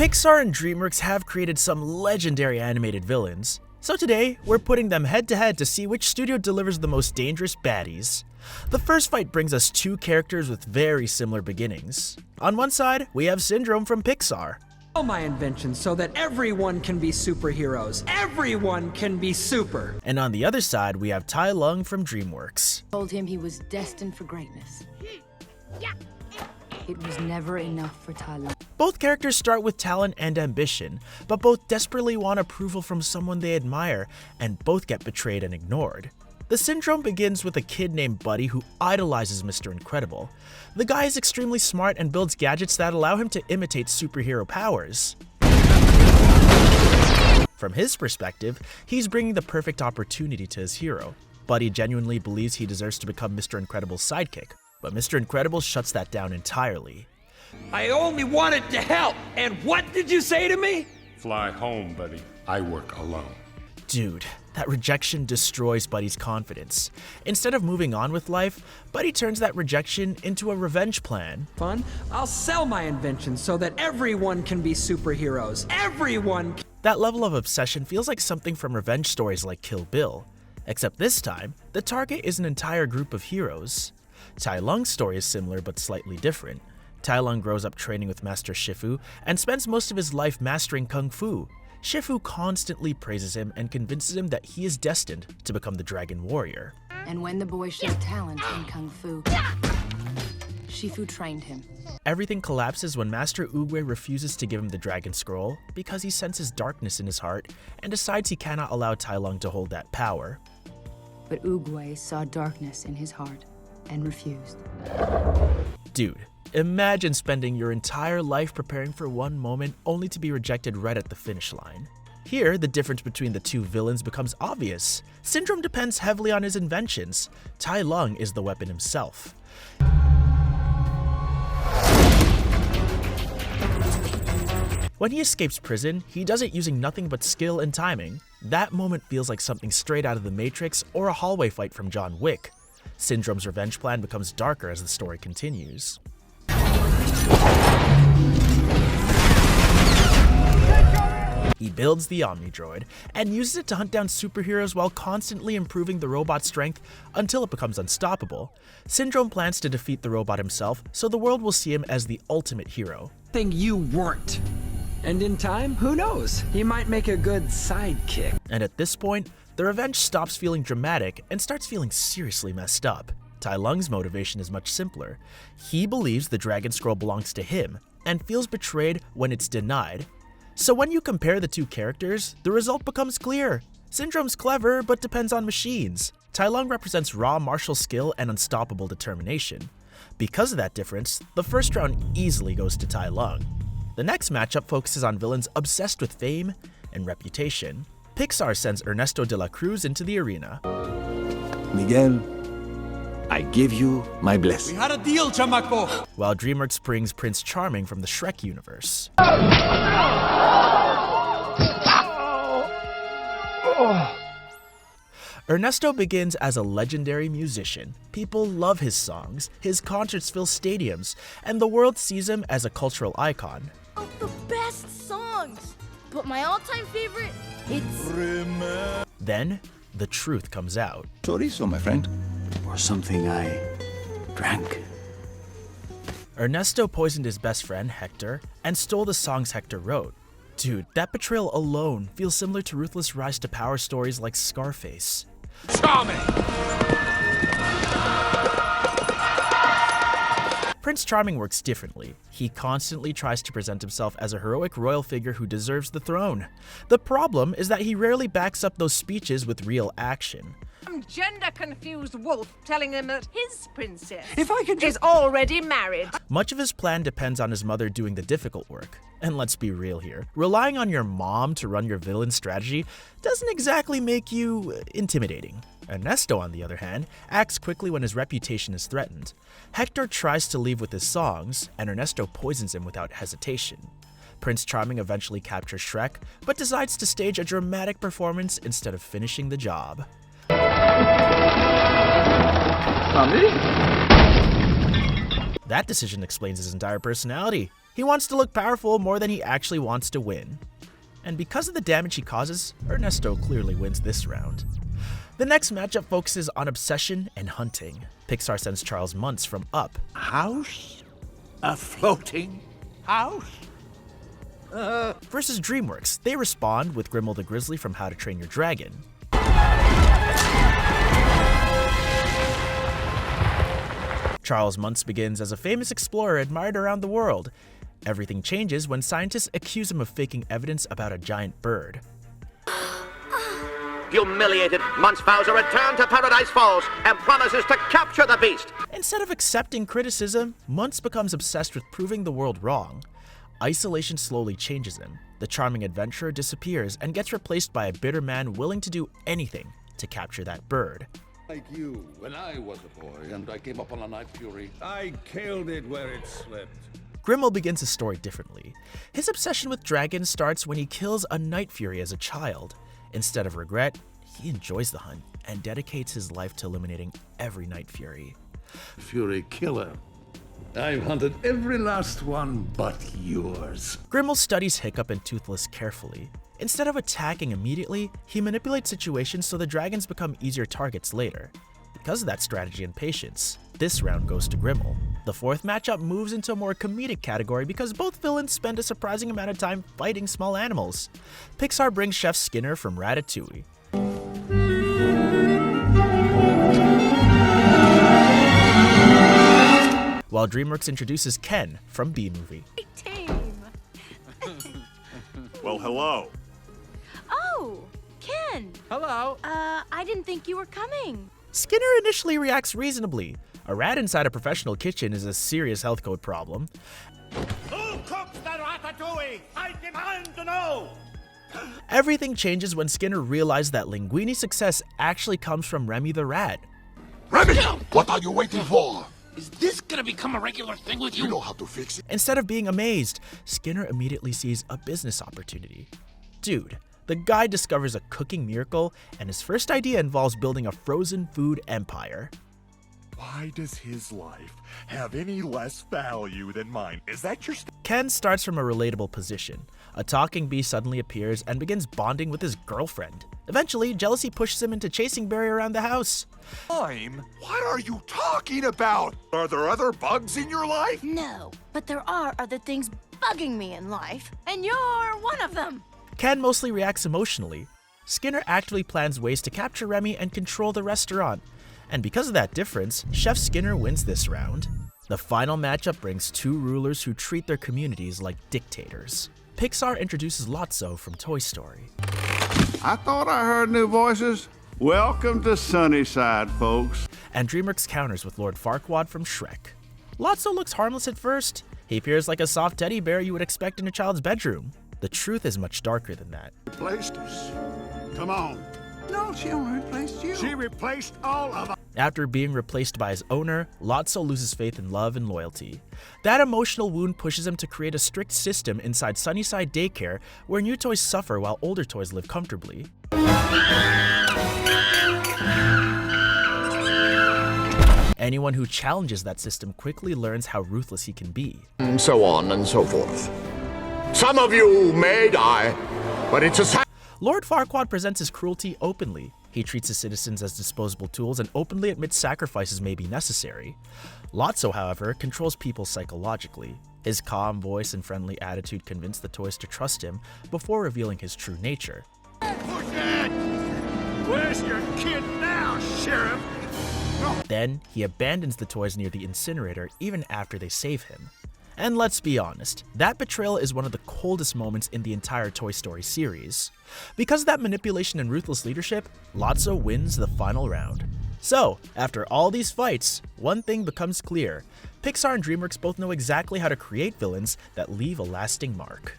Pixar and DreamWorks have created some legendary animated villains, so today we're putting them head to head to see which studio delivers the most dangerous baddies. The first fight brings us two characters with very similar beginnings. On one side, we have Syndrome from Pixar. All my inventions so that everyone can be superheroes. Everyone can be super. And on the other side, we have Tai Lung from DreamWorks. Told him he was destined for greatness. It was never enough for Tai Lung. Both characters start with talent and ambition, but both desperately want approval from someone they admire, and both get betrayed and ignored. The Syndrome begins with a kid named Buddy who idolizes Mr. Incredible. The guy is extremely smart and builds gadgets that allow him to imitate superhero powers. From his perspective, he's bringing the perfect opportunity to his hero. Buddy genuinely believes he deserves to become Mr. Incredible's sidekick, but Mr. Incredible shuts that down entirely. I only wanted to help. And what did you say to me? Fly home, buddy. I work alone. Dude, that rejection destroys Buddy's confidence. Instead of moving on with life, Buddy turns that rejection into a revenge plan. Fun? I'll sell my inventions so that everyone can be superheroes. Everyone can. That level of obsession feels like something from revenge stories like Kill Bill. Except this time, the target is an entire group of heroes. Tai Lung's story is similar but slightly different. Tai Lung grows up training with Master Shifu and spends most of his life mastering Kung Fu. Shifu constantly praises him and convinces him that he is destined to become the Dragon Warrior. And when the boy showed talent in Kung Fu, Shifu trained him. Everything collapses when Master Oogway refuses to give him the Dragon Scroll because he senses darkness in his heart and decides he cannot allow Tai Lung to hold that power. But Oogway saw darkness in his heart and refused. Dude, imagine spending your entire life preparing for one moment only to be rejected right at the finish line. Here, the difference between the two villains becomes obvious. Syndrome depends heavily on his inventions. Tai Lung is the weapon himself. When he escapes prison, he does it using nothing but skill and timing. That moment feels like something straight out of The Matrix or a hallway fight from John Wick. Syndrome's revenge plan becomes darker as the story continues. He builds the Omnidroid and uses it to hunt down superheroes while constantly improving the robot's strength until it becomes unstoppable. Syndrome plans to defeat the robot himself, so the world will see him as the ultimate hero. Thing you weren't. And in time, who knows? He might make a good sidekick. And at this point, the revenge stops feeling dramatic and starts feeling seriously messed up. Tai Lung's motivation is much simpler. He believes the Dragon Scroll belongs to him and feels betrayed when it's denied. So when you compare the two characters, the result becomes clear. Syndrome's clever, but depends on machines. Tai Lung represents raw martial skill and unstoppable determination. Because of that difference, the first round easily goes to Tai Lung. The next matchup focuses on villains obsessed with fame and reputation. Pixar sends Ernesto de la Cruz into the arena. Miguel, I give you my blessing. We had a deal, chamaco. While DreamWorks brings Prince Charming from the Shrek universe. Ernesto begins as a legendary musician. People love his songs, his concerts fill stadiums, and the world sees him as a cultural icon. The best songs, but my all-time favorite, it's... Then, the truth comes out. Chorizo, my friend. Or something I drank. Ernesto poisoned his best friend, Hector, and stole the songs Hector wrote. Dude, that betrayal alone feels similar to ruthless rise to power stories like Scarface. Charming! Prince Charming works differently. He constantly tries to present himself as a heroic royal figure who deserves the throne. The problem is that he rarely backs up those speeches with real action. Some gender-confused wolf telling him that his princess is already married. Much of his plan depends on his mother doing the difficult work. And let's be real here, relying on your mom to run your villain strategy doesn't exactly make you intimidating. Ernesto, on the other hand, acts quickly when his reputation is threatened. Hector tries to leave with his songs, and Ernesto poisons him without hesitation. Prince Charming eventually captures Shrek, but decides to stage a dramatic performance instead of finishing the job. That decision explains his entire personality. He wants to look powerful more than he actually wants to win. And because of the damage he causes, Ernesto clearly wins this round. The next matchup focuses on obsession and hunting. Pixar sends Charles Muntz from Up. House? A floating house? Versus DreamWorks. They respond with Grimmel the Grizzly from How to Train Your Dragon. Charles Muntz begins as a famous explorer admired around the world. Everything changes when scientists accuse him of faking evidence about a giant bird. Humiliated, Muntz vows a return to Paradise Falls and promises to capture the beast. Instead of accepting criticism, Muntz becomes obsessed with proving the world wrong. Isolation slowly changes him. The charming adventurer disappears and gets replaced by a bitter man willing to do anything to capture that bird. Like you, when I was a boy and I came upon a night fury, I killed it where it slipped. Grimmel begins his story differently. His obsession with dragons starts when he kills a night fury as a child. Instead of regret, he enjoys the hunt and dedicates his life to eliminating every night fury. Fury killer. I've hunted every last one but yours. Grimmel studies Hiccup and Toothless carefully. Instead of attacking immediately, he manipulates situations so the dragons become easier targets later. Because of that strategy and patience, this round goes to Grimmel. The fourth matchup moves into a more comedic category because both villains spend a surprising amount of time fighting small animals. Pixar brings Chef Skinner from Ratatouille. While DreamWorks introduces Ken from B-Movie. Well, hello. Oh, Ken. Hello. I didn't think you were coming. Skinner initially reacts reasonably. A rat inside a professional kitchen is a serious health code problem. Who cooks the ratatouille? I demand to know! Everything changes when Skinner realizes that Linguini's success actually comes from Remy the rat. Remy, what are you waiting for? Is this gonna become a regular thing with you? You know how to fix it. Instead of being amazed, Skinner immediately sees a business opportunity. Dude, the guy discovers a cooking miracle, and his first idea involves building a frozen food empire. Why does his life have any less value than mine? Is that your Ken starts from a relatable position. A talking bee suddenly appears and begins bonding with his girlfriend. Eventually, jealousy pushes him into chasing Barry around the house. What are you talking about? Are there other bugs in your life? No, but there are other things bugging me in life, and you're one of them. Ken mostly reacts emotionally. Skinner actively plans ways to capture Remy and control the restaurant. And because of that difference, Chef Skinner wins this round. The final matchup brings two rulers who treat their communities like dictators. Pixar introduces Lotso from Toy Story. I thought I heard new voices. Welcome to Sunnyside, folks. And DreamWorks counters with Lord Farquaad from Shrek. Lotso looks harmless at first. He appears like a soft teddy bear you would expect in a child's bedroom. The truth is much darker than that. Replaced us. Come on. No, she only replaced you. She replaced all of us. After being replaced by his owner, Lotso loses faith in love and loyalty. That emotional wound pushes him to create a strict system inside Sunnyside Daycare where new toys suffer while older toys live comfortably. Anyone who challenges that system quickly learns how ruthless he can be. And so on and so forth. Some of you may die, but it's a Lord Farquaad presents his cruelty openly. He treats his citizens as disposable tools and openly admits sacrifices may be necessary. Lotso, however, controls people psychologically. His calm voice and friendly attitude convince the toys to trust him before revealing his true nature. Push it! Where's your kid now, Sheriff? Then, he abandons the toys near the incinerator even after they save him. And let's be honest, that betrayal is one of the coldest moments in the entire Toy Story series. Because of that manipulation and ruthless leadership, Lotso wins the final round. So, after all these fights, one thing becomes clear. Pixar and DreamWorks both know exactly how to create villains that leave a lasting mark.